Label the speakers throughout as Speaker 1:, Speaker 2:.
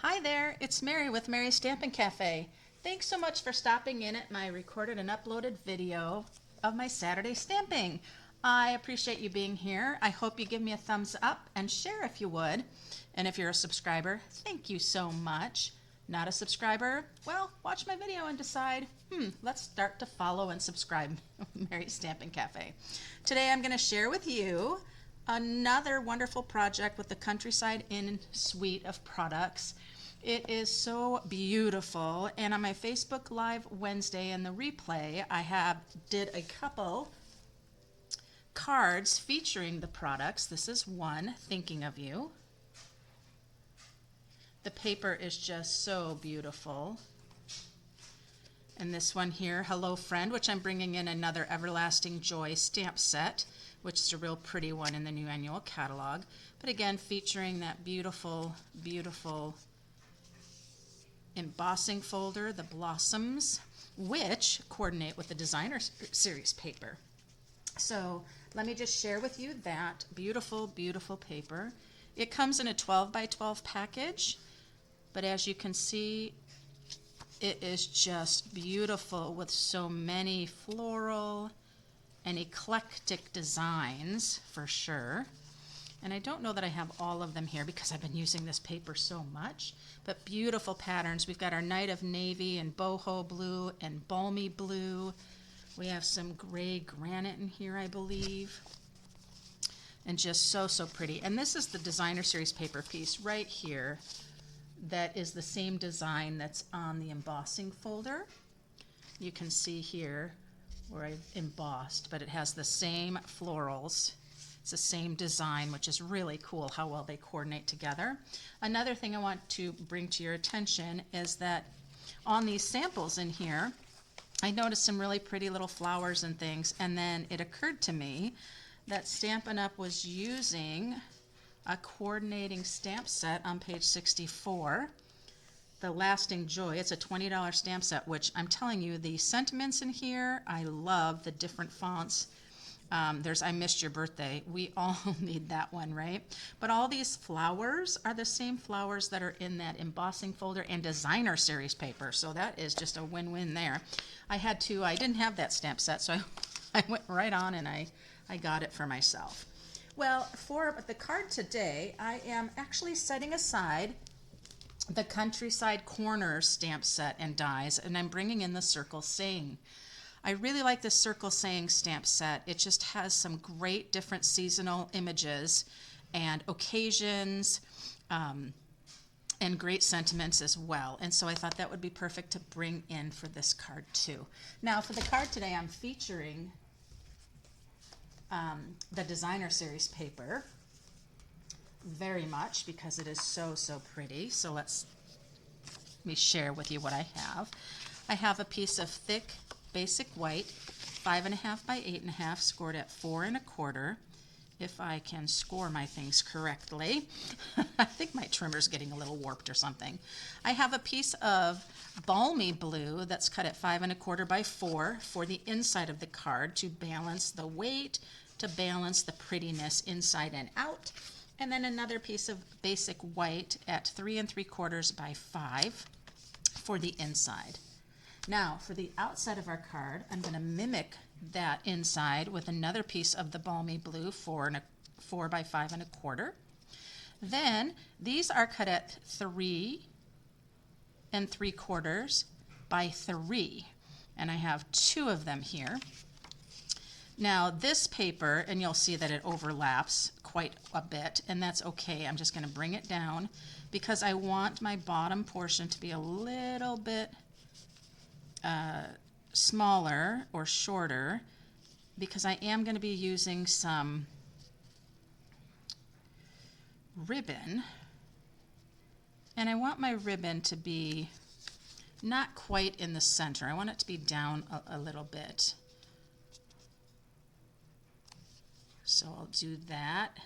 Speaker 1: Hi there, it's Mary with Mary's Stampin' Cafe. Thanks so much for stopping in at my recorded and uploaded video of my Saturday stamping. I appreciate you being here. I hope you give me a thumbs up and share if you would. And if you're a subscriber, thank you so much. Not a subscriber? Well, watch my video and decide, let's start to follow and subscribe Mary's Stampin' Cafe. Today I'm going to share with you another wonderful project with the Countryside Inn suite of products. It is so beautiful, and on my Facebook Live Wednesday in the replay, I did a couple cards featuring the products. This is one, Thinking of You. The paper is just so beautiful. And this one here, Hello Friend, which I'm bringing in another Everlasting Joy stamp set, which is a real pretty one in the new annual catalog. But again, featuring that beautiful, beautiful embossing folder, the blossoms, which coordinate with the designer series paper. So let me just share with you that beautiful, beautiful paper. It comes in a 12 by 12 package, but as you can see, it is just beautiful with so many floral and eclectic designs for sure. And I don't know that I have all of them here because I've been using this paper so much, but beautiful patterns. We've got our Night of Navy and Boho Blue and Balmy Blue. We have some gray granite in here, I believe. And just so, so pretty. And this is the designer series paper piece right here that is the same design that's on the embossing folder. You can see here where I've embossed, but it has the same florals. It's the same design, which is really cool how well they coordinate together. Another thing I want to bring to your attention is that on these samples in here, I noticed some really pretty little flowers and things, and then it occurred to me that Stampin' Up! Was using a coordinating stamp set on page 64, the Lasting Joy. It's a $20 stamp set, which I'm telling you, the sentiments in here, I love the different fonts. There's I Missed Your Birthday. We all need that one, right? But all these flowers are the same flowers that are in that embossing folder and designer series paper. So that is just a win-win there. I didn't have that stamp set, so I went right on and I got it for myself. Well, for the card today, I am actually setting aside the Countryside Corners stamp set and dies, and I'm bringing in the Circle Saying. I really like this Circle Saying stamp set. It just has some great different seasonal images and occasions and great sentiments as well. And so I thought that would be perfect to bring in for this card too. Now for the card today, I'm featuring the designer series paper very much because it is so, so pretty. So let me share with you what I have. I have a piece of thick basic white, 5.5 by 8.5, scored at 4 1/4. If I can score my things correctly. I think my trimmer's getting a little warped or something. I have a piece of Balmy Blue that's cut at 5 1/4 by 4 for the inside of the card to balance the weight, to balance the prettiness inside and out. And then another piece of basic white at 3 3/4 by 5 for the inside. Now, for the outside of our card, I'm going to mimic that inside with another piece of the Balmy Blue, 4 by 5 1/4. Then, these are cut at 3 3/4 by 3, and I have 2 of them here. Now, this paper, and you'll see that it overlaps quite a bit, and that's okay. I'm just going to bring it down because I want my bottom portion to be a little bit smaller or shorter because I am going to be using some ribbon, and I want my ribbon to be not quite in the center. I want it to be down a little bit. So I'll do that,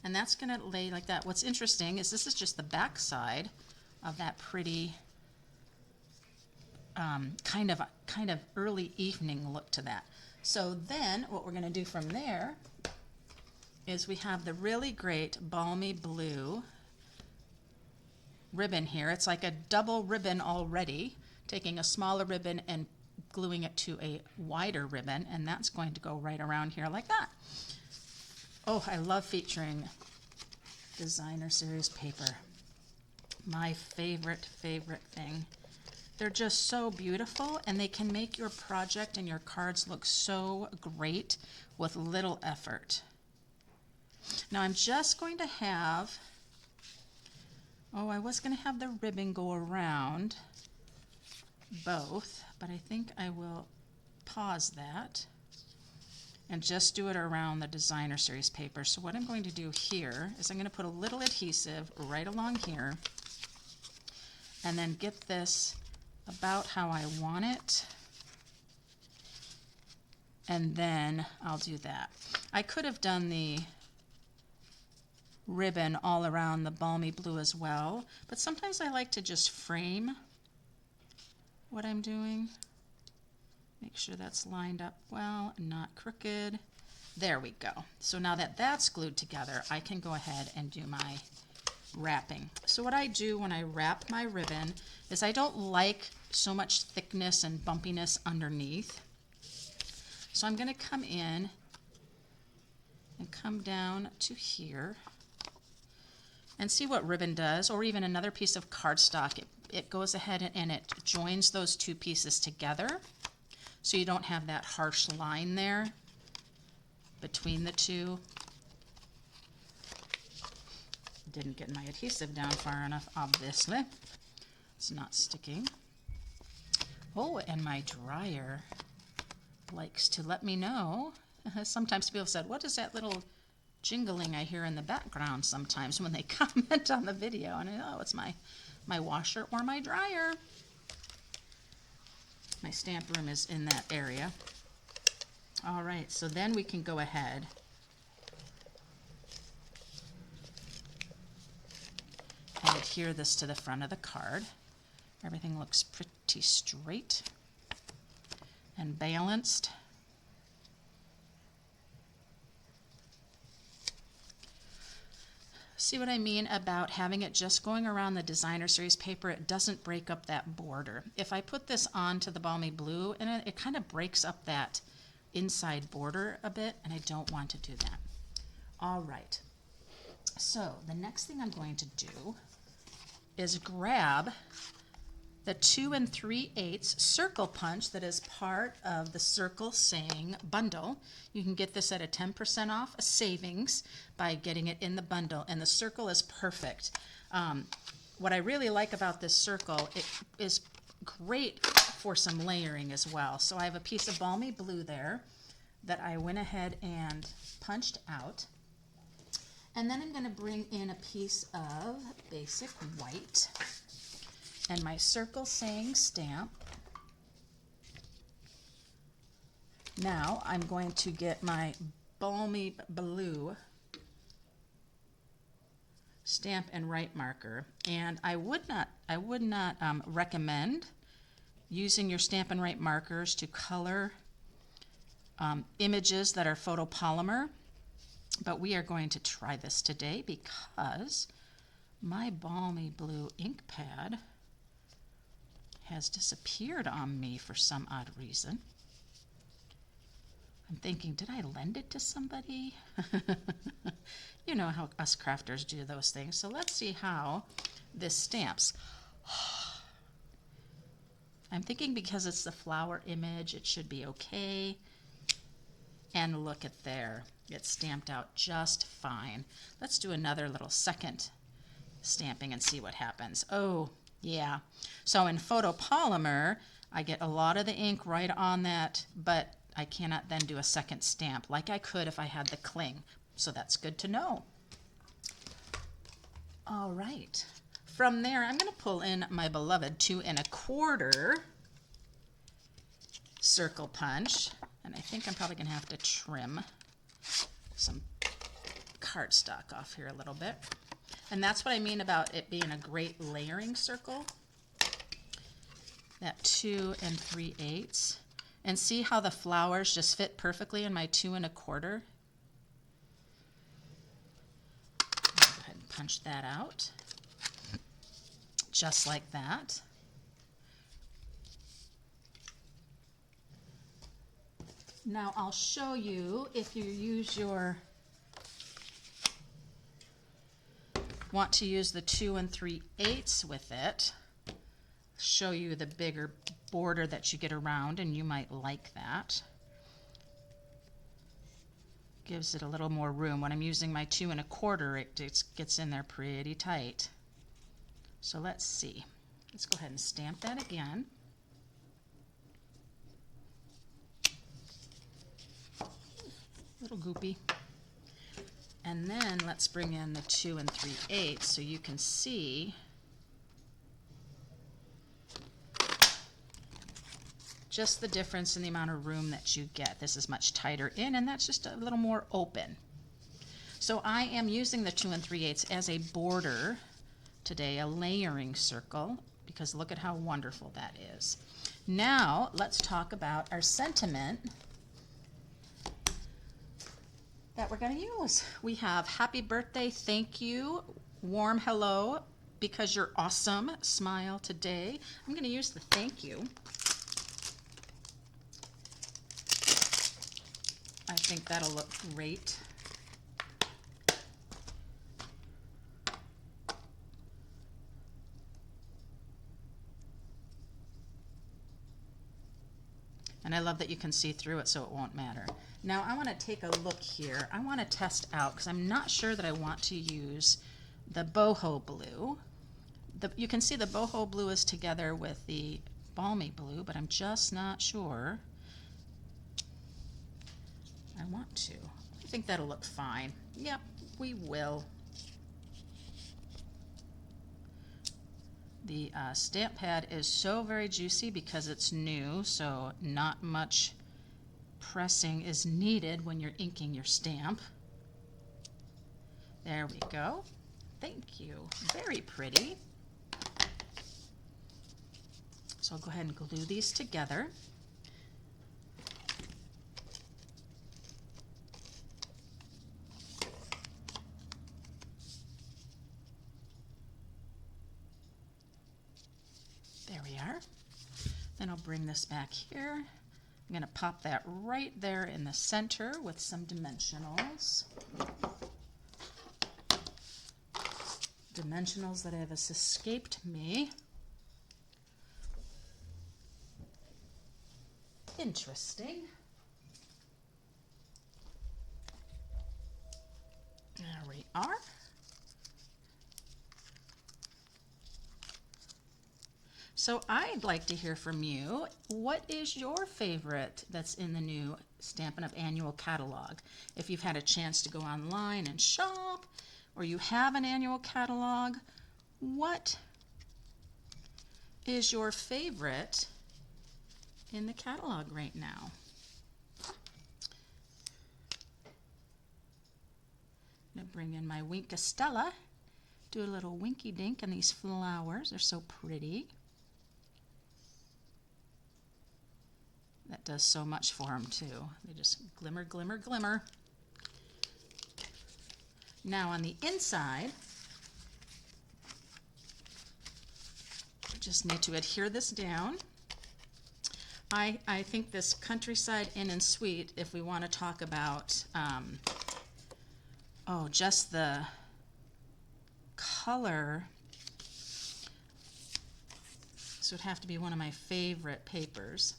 Speaker 1: and that's going to lay like that. What's interesting is this is just the back side of that pretty kind of early evening look to that. So then what we're going to do from there is we have the really great Balmy Blue ribbon here. It's like a double ribbon already, taking a smaller ribbon and gluing it to a wider ribbon, and that's going to go right around here like that. Oh, I love featuring designer series paper. My favorite thing. They're just so beautiful, and they can make your project and your cards look so great with little effort. Now I'm just going to have, I was going to have the ribbon go around both, but I think I will pause that and just do it around the designer series paper. So what I'm going to do here is I'm going to put a little adhesive right along here and then get this about how I want it, and then I'll do that. I could have done the ribbon all around the balmy blue as well, but sometimes I like to just frame what I'm doing. Make sure that's lined up well and not crooked. There we go. So now that that's glued together, I can go ahead and do my wrapping. So what I do when I wrap my ribbon is I don't like so much thickness and bumpiness underneath. So I'm going to come in and come down to here and see what ribbon does, or even another piece of cardstock. It goes ahead and it joins those two pieces together, so you don't have that harsh line there between the two. Didn't get my adhesive down far enough, obviously. It's not sticking. Oh, and my dryer likes to let me know. Sometimes people said, what is that little jingling I hear in the background sometimes when they comment on the video? And it's my washer or my dryer. My stamp room is in that area. All right, so then we can go ahead and adhere this to the front of the card. Everything looks pretty straight and balanced. See what I mean about having it just going around the designer series paper? It doesn't break up that border. If I put this onto the balmy blue, and it kind of breaks up that inside border a bit, and I don't want to do that. All right, so the next thing I'm going to do is grab the 2 3/8 circle punch that is part of the Circle Saying bundle. You can get this at a 10% off a savings by getting it in the bundle, and the circle is perfect. What I really like about this circle, it is great for some layering as well. So I have a piece of balmy blue there that I went ahead and punched out. And then I'm going to bring in a piece of basic white and my Circle Saying stamp. Now I'm going to get my balmy blue stamp and write marker, and I would not recommend using your stamp and write markers to color images that are photopolymer, but we are going to try this today because my balmy blue ink pad has disappeared on me for some odd reason. I'm thinking, did I lend it to somebody? You know how us crafters do those things. So let's see how this stamps. I'm thinking because it's the flower image, it should be okay. And look at there, it's stamped out just fine. Let's do another little second stamping and see what happens. Oh, yeah. So in photopolymer, I get a lot of the ink right on that, but I cannot then do a second stamp like I could if I had the cling. So that's good to know. All right. From there, I'm going to pull in my beloved 2 1/4 circle punch. And I think I'm probably going to have to trim some cardstock off here a little bit. And that's what I mean about it being a great layering circle. That 2 3/8. And see how the flowers just fit perfectly in my 2 1/4. Go ahead and punch that out. just like that. Now I'll show you, if you want to use the 2 3/8 with it, show you the bigger border that you get around, and you might like that. Gives it a little more room. When I'm using my 2 1/4, it just gets in there pretty tight. So let's see. Let's go ahead and stamp that again. Little goopy. And then let's bring in the 2 3/8 so you can see just the difference in the amount of room that you get. This is much tighter in, and that's just a little more open. So I am using the 2 3/8 as a border today, a layering circle, because look at how wonderful that is. Now let's talk about our sentiment that we're going to use. We have happy birthday, thank you, warm hello, because you're awesome, smile today. I'm going to use the thank you. I think that'll look great. And I love that you can see through it so it won't matter. Now I want to take a look here. I want to test out, because I'm not sure that I want to use the boho blue. You can see the boho blue is together with the balmy blue, but I'm just not sure I want to. I think that'll look fine. Yep, we will. The stamp pad is so very juicy because it's new, so not much pressing is needed when you're inking your stamp. There we go. Thank you. Very pretty. So I'll go ahead and glue these together. There we are. Then I'll bring this back here. I'm going to pop that right there in the center with some dimensionals. Dimensionals that have escaped me. Interesting. There we are. So I'd like to hear from you. What is your favorite that's in the new Stampin' Up! Annual catalog? If you've had a chance to go online and shop, or you have an annual catalog, what is your favorite in the catalog right now? I'm going to bring in my Wink Estella, do a little winky dink on these flowers. They're so pretty. That does so much for them too. They just glimmer, glimmer, glimmer. Now on the inside, I just need to adhere this down. I think this Countryside Inn and Suite, if we want to talk about, just the color, this would have to be one of my favorite papers.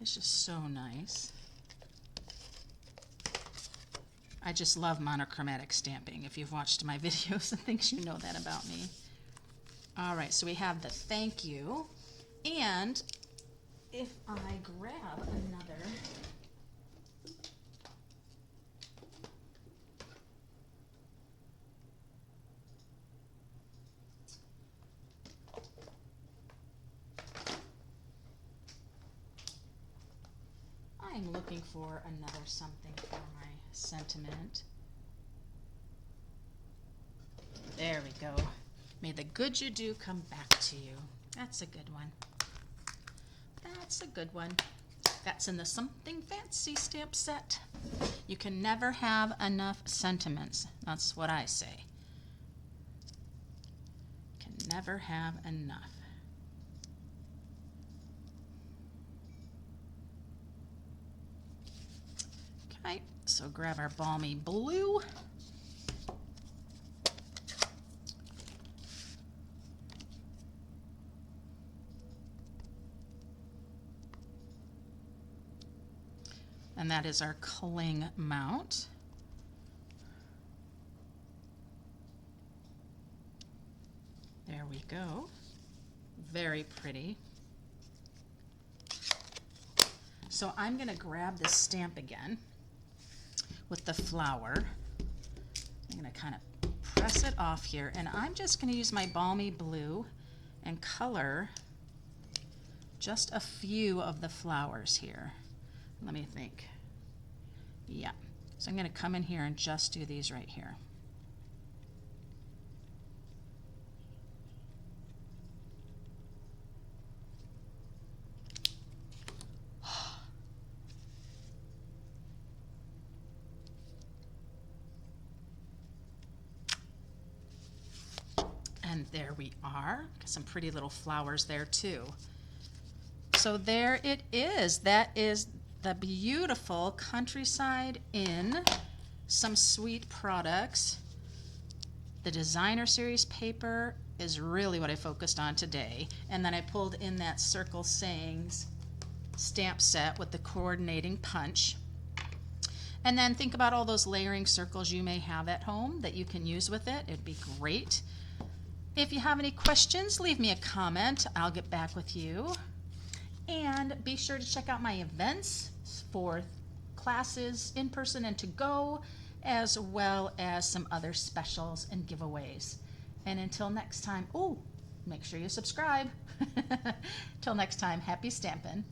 Speaker 1: It's just so nice. I just love monochromatic stamping. If you've watched my videos and things, you know that about me. All right, so we have the thank you. And if I grab another, I'm looking for another something for my sentiment. There we go. May the good you do come back to you. That's a good one. That's a good one. That's in the Something Fancy stamp set. You can never have enough sentiments. That's what I say. Can never have enough. Okay, so grab our balmy blue. And that is our cling mount. There we go. Very pretty. So I'm going to grab this stamp again with the flower. I'm going to kind of press it off here, and I'm just going to use my balmy blue and color just a few of the flowers here. Let me think. Yeah. So I'm going to come in here and just do these right here. And there we are. Got some pretty little flowers there too. So there it is. That is the beautiful Countryside in some sweet products. The designer series paper is really what I focused on today. And then I pulled in that Circle Sayings stamp set with the coordinating punch. And then think about all those layering circles you may have at home that you can use with it. It'd be great. If you have any questions, leave me a comment. I'll get back with you. And be sure to check out my events for classes in person and to go, as well as some other specials and giveaways. And until next time, make sure you subscribe. Till next time, happy stampin'.